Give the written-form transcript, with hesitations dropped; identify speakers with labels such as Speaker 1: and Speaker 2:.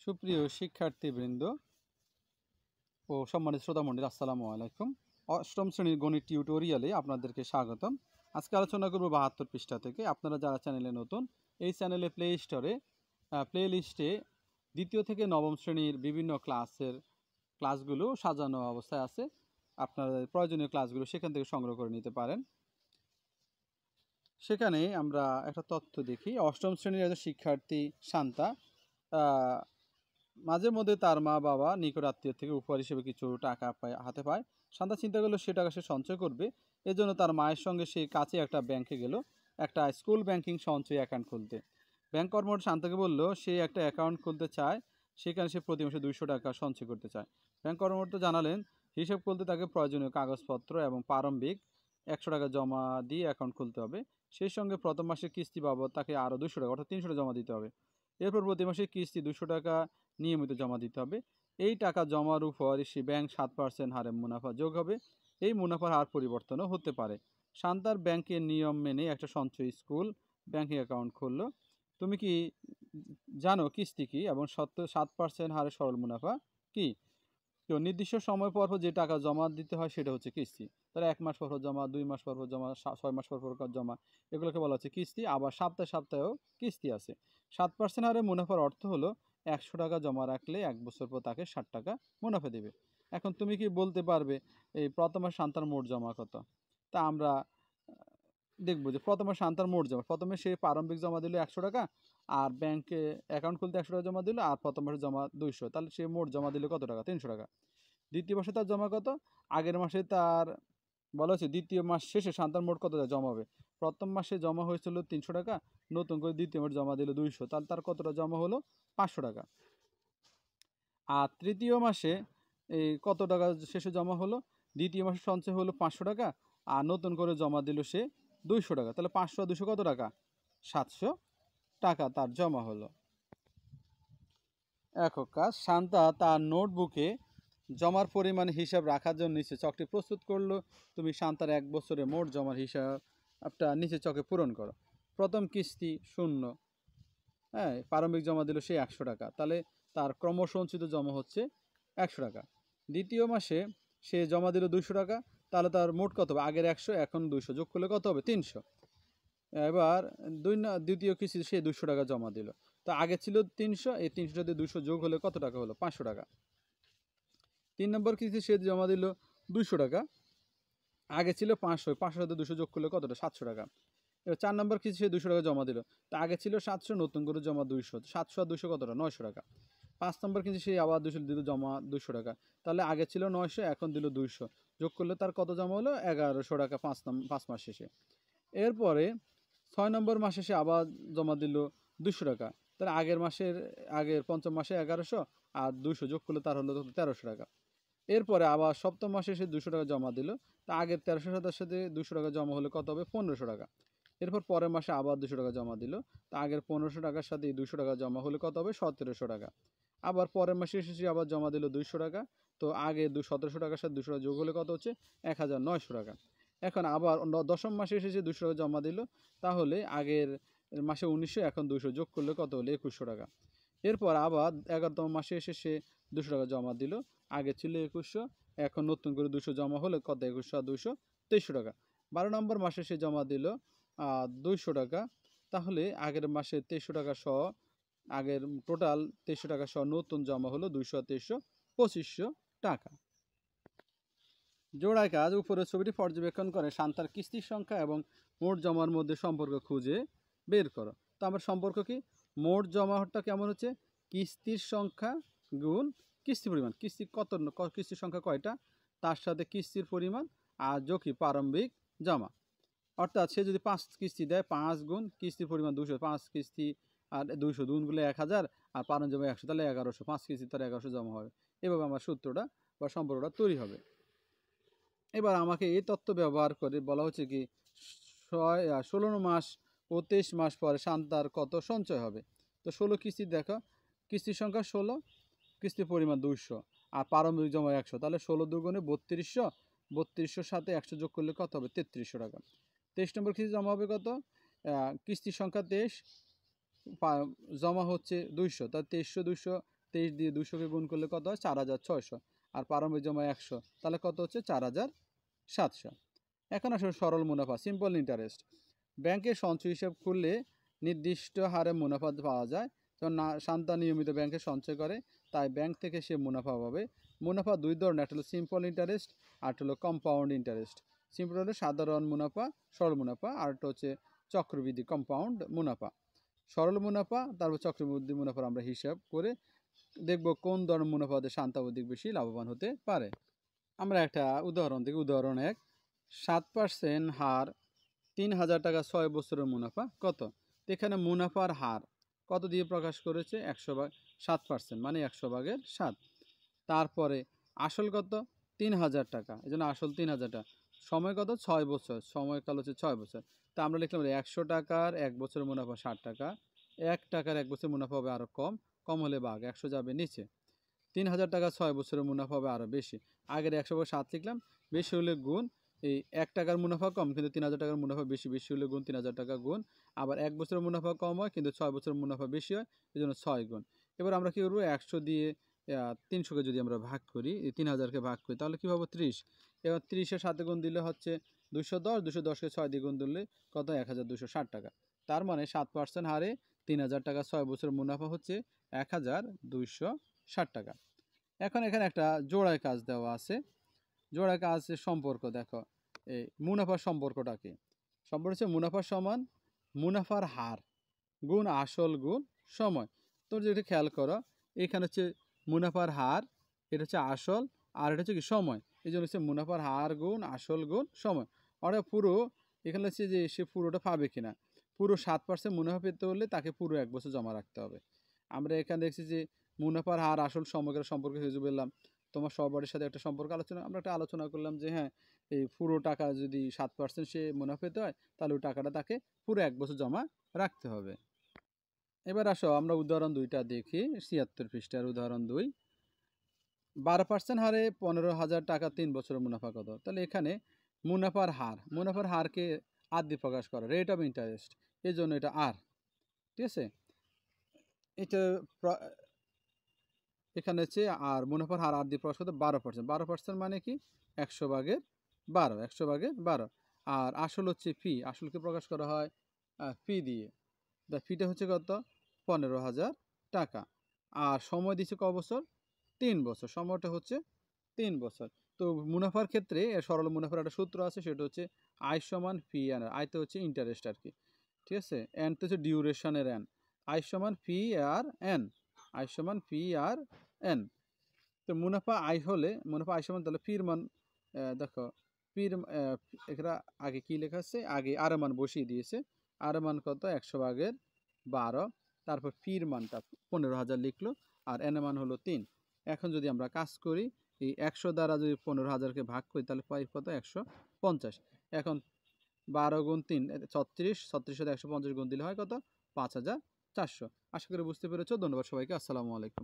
Speaker 1: সুপ্রিয় শিক্ষার্থীবৃন্দ ও সম্মানিত শ্রোতামণ্ডলী, আসসালামু আলাইকুম। অষ্টম শ্রেণীর গণিত টিউটোরিয়ালে আপনাদেরকে স্বাগতম। আজকে আলোচনা করব 72 পৃষ্ঠা থেকে। আপনারা যারা চ্যানেলে নতুন, এই চ্যানেলে প্লে স্টোরে প্লে লিস্টে দ্বিতীয় থেকে নবম শ্রেণীর বিভিন্ন ক্লাসগুলো সাজানো অবস্থায় আছে। আপনাদের প্রয়োজনীয় ক্লাসগুলো সেখান থেকে সংগ্রহ করে নিতে পারেন। সেখানে আমরা একটা তথ্য দেখি। অষ্টম শ্রেণীর একজন শিক্ষার্থী শান্তা মাঝে মধ্যে তার মা বাবা নিকট আত্মীয় থেকে উপহার হিসেবে কিছু টাকা হাতে পায়। শান্তা চিন্তা করলো সে টাকা সে সঞ্চয় করবে। এজন্য তার মায়ের সঙ্গে সে কাছে একটা ব্যাংকে গেল, একটা স্কুল ব্যাংকিং সঞ্চয় অ্যাকাউন্ট খুলতে। ব্যাংক কর্মকর্তা শান্তাকে বলল সে একটা অ্যাকাউন্ট খুলতে চায়, সেখানে সে প্রতি মাসে 200 টাকা সঞ্চয় করতে চায়। ব্যাংক কর্মকর্তা জানালেন হিসাব খুলতে তাকে প্রয়োজনীয় কাগজপত্র এবং প্রারম্ভিক 100 টাকা জমা দিয়ে অ্যাকাউন্ট খুলতে হবে। সেই সঙ্গে প্রথম মাসের কিস্তি বাবদ তাকে আরও 200 টাকা অর্থাৎ 300 টাকা জমা দিতে হবে। এরপর প্রতি মাসে কিস্তি 200 টাকা নিয়মিত জমা দিতে হবে। এই টাকা জমার উপর সে ব্যাংক 7% হারে মুনাফা যোগ হবে। এই মুনাফার হার পরিবর্তনও হতে পারে। শান্তার ব্যাংকের নিয়ম মেনে একটা সঞ্চয় স্কুল ব্যাংকিং অ্যাকাউন্ট খুললো। তুমি কি জানো কিস্তি কি এবং 7% হারে সরল মুনাফা কি? তো নির্দিষ্ট সময় পর যে টাকা জমা দিতে হয় সেটা হচ্ছে কিস্তি। তাহলে 1 মাস পর জমা, 2 মাস পর জমা, 6 মাস পর জমা, এগুলোকে বলা হচ্ছে কিস্তি। আবার সপ্তাহে সপ্তাহেও কিস্তি আছে। 7% হারে মুনাফার অর্থ হলো 100 টাকা জমা রাখলে 1 বছর পর তাকে 60 টাকা মুনাফা দেবে। এখন তুমি কি বলতে পারবে এই প্রথম মাসে শান্তার মোট জমা কত? তা আমরা দেখবো যে প্রথমে শান্তার মোট জমা, প্রথমে সে প্রারম্ভিক জমা দিল 100 টাকা, আর ব্যাংকে অ্যাকাউন্ট খুলতে 100 টাকা জমা দিল, আর প্রথম মাসে জমা 200, তাহলে সে মোট জমা দিল কত টাকা? 300 টাকা। দ্বিতীয় মাসে তার জমা কত? আগের মাসে তার বলা হচ্ছে দ্বিতীয় মাস শেষে শান্তার মোট কত টাকা জমা হবে? প্রথম মাসে জমা হয়েছিল 300 টাকা, নতুন করে দ্বিতীয় মাসে জমা দিল 200, তাহলে তার কতটা জমা হলো? 500 টাকা। আর তৃতীয় মাসে এই কত টাকা শেষে জমা হলো? দ্বিতীয় মাসে সঞ্চয় হলো 500 টাকা, আর নতুন করে জমা দিল সে 200 টাকা। তাহলে 500 আর 200 কত টাকা? 700 টাকা তার জমা হলো। একক কাজ, শান্তা তার নোটবুকে জমার পরিমাণ হিসাব রাখার জন্য নিচে চকটি প্রস্তুত করলো। তুমি শান্তার 1 বছরে মোট জমার হিসাবটা নিচে চকে পূরণ করো। প্রথম কিস্তি 0, হ্যাঁ, প্রারম্ভিক জমা দিল সে 100 টাকা, তাহলে তার ক্রমসঞ্চিত জমা হচ্ছে 100 টাকা। দ্বিতীয় মাসে সে জমা দিল 200 টাকা, তাহলে তার মোট কত হবে? আগের 100 এখন 200 যোগ করলে কত হবে? 300। এবার দ্বিতীয় কিস্তি সে 200 টাকা জমা দিল। তো আগে ছিল 300, এই 300 সাথে 200 যোগ হলে কত টাকা হলো? 500 টাকা। 3 নম্বর কিস্তি সে জমা দিল 200 টাকা, আগে ছিল 500, 500 সাথে 200 যোগ করলে কতটা? 700 টাকা। এবার 4 নম্বর কিস্তি সে 200 টাকা জমা দিল, তো আগে ছিল 700, নতুন করে জমা 200, 700 আর 200 কতটা? 900 টাকা। 5 নম্বর কিস্তি সে আবার 200 দিল জমা 200 টাকা, তাহলে আগে ছিল 900, এখন দিল 200, যোগ করলে তার কত জমা হলো? 1100 টাকা 5 মাস শেষে। এরপরে 6 নম্বর মাসে সে আবার জমা দিল 200 টাকা, তাহলে আগের পঞ্চম মাসে 1100 আর 200 যোগ করলে তার হলো 1300 টাকা। এরপরে আবার সপ্তম মাসে সে 200 টাকা জমা দিল, তা আগের 1300 টাকার সাথে 200 টাকা জমা হলে কত হবে? 1500 টাকা। এরপর পরের মাসে আবার 200 টাকা জমা দিল, তা আগের 1500 টাকার সাথে 200 টাকা জমা হলে কত হবে? 1700 টাকা। আবার পরের মাসে এসে সে আবার জমা দিল 200 টাকা, তো আগে 1700 টাকার সাথে 200 টাকা যোগ হলে কত হচ্ছে? 1900 টাকা। এখন আবার দশম মাসে এসে সে 200 টাকা জমা দিল, তাহলে আগের মাসে 1900, এখন 200 যোগ করলে কত হলো? 2100 টাকা। এরপর আবার 11তম মাসে এসে সে 200 টাকা জমা দিল, আগে ছিল 2100, এখন নতুন করে 200 জমা হলে কত? 2100 আর 200 2300 টাকা। 12 নম্বর মাসে সে জমা দিল 200 টাকা, তাহলে আগের মাসে 2300 টাকা সহ আগের টোটাল 2300 টাকা সহ নতুন জমা হলো 200 আর 2300 2500 টাকা। জোড়ায় কাজ, উপরের ছবিটি পর্যবেক্ষণ করে শান্তার কিস্তির সংখ্যা এবং মোট জমার মধ্যে সম্পর্ক খুঁজে বের করো। তো আমার সম্পর্ক কি? মোট জমাটা কেমন হচ্ছে? কিস্তির সংখ্যা গুণ কিস্তির পরিমাণ। কিস্তির সংখ্যা কয়টা, তার সাথে কিস্তির পরিমাণ, আর যোগ কি? প্রারম্ভিক জমা। অর্থাৎ সে যদি 5 কিস্তি দেয়, 5 গুণ কিস্তির পরিমাণ 200, 5 কিস্তি আর 200 গুণগুলো 1000, আর প্রারম্ভিক জমা 100, তাহলে 1100, 5 কিস্তি তার 1100 জমা হবে। এভাবে আমার সূত্রটা বা সম্পর্কটা তৈরি হবে। এবার আমাকে এই তথ্য ব্যবহার করে বলা হচ্ছে কি 16 মাস ও 23 মাস পরে শান্তার কত সঞ্চয় হবে। তো 16 কিস্তি দেখো, কিস্তির সংখ্যা 16, কিস্তির পরিমাণ 200, আর প্রারম্ভিক জমা 100, তাহলে 16 দুগুণে 3200, 3200 সাথে 100 যোগ করলে কত হবে? 3300 টাকা। 23 নম্বর কিস্তি জমা হবে কত? কিস্তির সংখ্যা 23, জমা হচ্ছে 200, তাহলে 2300, 200, 23 দিয়ে 200কে গুণ করলে কত হয় 4600, আর প্রারম্ভিক জমা 100, তাহলে কত হচ্ছে 4700। এখন আসলে সরল মুনাফা, সিম্পল ইন্টারেস্ট। ব্যাংকে সঞ্চয় হিসাব খুললে নির্দিষ্ট হারে মুনাফা পাওয়া যায়। যেমন শান্তা নিয়মিত ব্যাংকে সঞ্চয় করে, তাই ব্যাংক থেকে সে মুনাফা পাবে। মুনাফা দুই ধরনের, একটা হলো সিম্পল ইন্টারেস্ট আর একটা হলো কম্পাউন্ড ইন্টারেস্ট। সিম্পল হলো সাধারণ মুনাফা, সরল মুনাফা, আর একটা হচ্ছে চক্রবৃদ্ধি কম্পাউন্ড মুনাফা। সরল মুনাফা তারপর চক্রবৃদ্ধি মুনাফার আমরা হিসাব করে দেখব কোন ধরনের মুনাফাতে শান্তা অধিক বেশি লাভবান হতে পারে। আমরা একটা উদাহরণ দেখি। উদাহরণ 1, 7% হার 3000 টাকা 6 বছরের মুনাফা কত? এখানে মুনাফার হার কত দিয়ে প্রকাশ করেছে? 7%, মানে 100/7। তারপরে আসল কত? 3000 টাকা, এই জন্য আসল 3000 টাকা। সময় কত? 6 বছর, সময়কাল হচ্ছে 6 বছর। তা আমরা লিখলাম 100 টাকার 1 বছরের মুনাফা 60 টাকা, 1 টাকার 1 বছরের মুনাফা হবে আরও কম, কম হলে ভাগ, 100 যাবে নিচে। 3000 টাকা 6 বছরের মুনাফা হবে আরও বেশি, আগের 100/7 লিখলাম, বেশি হলে গুণ, এই 1 টাকার মুনাফা কম কিন্তু 3000 টাকার মুনাফা বেশি, বেশি হলে গুণ 3000 টাকা গুণ। আবার 1 বছরের মুনাফা কম হয় কিন্তু 6 বছরের মুনাফা বেশি হয়, এই জন্য 6 গুণ। এবার আমরা কী করবো? 100 দিয়ে 300কে যদি আমরা ভাগ করি, এই 3000কে ভাগ করি, তাহলে কী পাবো? 30। এবার 30-এর সাথে গুণ দিলে হচ্ছে 210, 210কে 6 দিয়ে গুণ দিলে কত? 1260 টাকা। তার মানে 7% হারে 3000 টাকা 6 বছরের মুনাফা হচ্ছে 1260 টাকা। এখন এখানে একটা জোড়ায় কাজ দেওয়া আছে। জোড়ায় কাজের সম্পর্ক দেখো, এই মুনাফার সম্পর্কটা কি? সম্পর্ক হচ্ছে মুনাফা সমান মুনাফার হার গুণ আসল গুণ সময়। তোর যদি খেয়াল করো, এখানে হচ্ছে মুনাফার হার, এটা হচ্ছে আসল, আর এটা হচ্ছে কি সময়। এই জন্য হচ্ছে মুনাফার হার গুণ আসল গুণ সময়। অর্থাৎ পুরো এখানে হচ্ছে যে সে পুরোটা পাবে কিনা। পুরো 7% মুনাফা পেতে হলে তাকে পুরো 1 বছর জমা রাখতে হবে। আমরা এখানে দেখছি যে মুনাফার হার আসল সময়ের সম্পর্কে হিসেবে বললাম, তোমার সহপাঠীর সাথে একটা সম্পর্ক আমরা একটা আলোচনা করলাম যে হ্যাঁ, এই পুরো টাকা যদি 7% সে মুনাফা পেতে হয়, তাহলে ওই টাকাটা তাকে পুরো 1 বছর জমা রাখতে হবে। এবার আসো আমরা উদাহরণ 2টা দেখি। 76 পৃষ্ঠার উদাহরণ 2, 12% হারে 15,000 টাকা 3 বছরের মুনাফা কত? তাহলে এখানে মুনাফার হারকে আর দিয়ে প্রকাশ করে, রেট অফ ইন্টারেস্ট, এই জন্য এটা আর। ঠিক আছে, এটা এখানে হচ্ছে আর মুনাফার হার আর দিয়ে প্রকাশ করতে 12%। 12% মানে কি? 100/12, 100/12। আর আসল হচ্ছে ফি, আসলকে প্রকাশ করা হয় ফি দিয়ে। ফিটা হচ্ছে কত? 15,000 টাকা। আর সময় দিচ্ছে ক বছর? 3 বছর, সময়টা হচ্ছে 3 বছর। তো মুনাফার ক্ষেত্রে সরল মুনাফার একটা সূত্র আছে, সেটা হচ্ছে আই সমান ফি এন। আইতে হচ্ছে ইন্টারেস্ট আর কি, ঠিক আছে। এন তো হচ্ছে ডিউরেশনের এন। আই সমান ফি আর এন, আই সমান ফি আর এন। তো মুনাফা আই হলে, মুনাফা আই সমান, তাহলে ফির মান দেখো, ফির এখানে আগে কি লেখা আছে? আগে আর মান বসিয়ে দিয়েছে। আর মান কত? 100/12। তারপর ফির মানটা 15,000 লিখলো, আর এন মান হলো 3। এখন যদি আমরা কাজ করি, এই 100 দ্বারা যদি 15,000কে ভাগ করি, তাহলে পাই কত? 150। এখন 12 গুণ 3 36, 36 সাথে 150 গুণ দিলে হয় কত? 5,400। আশা করি বুঝতে পেরেছো। ধন্যবাদ সবাইকে। আসসালামু আলাইকুম।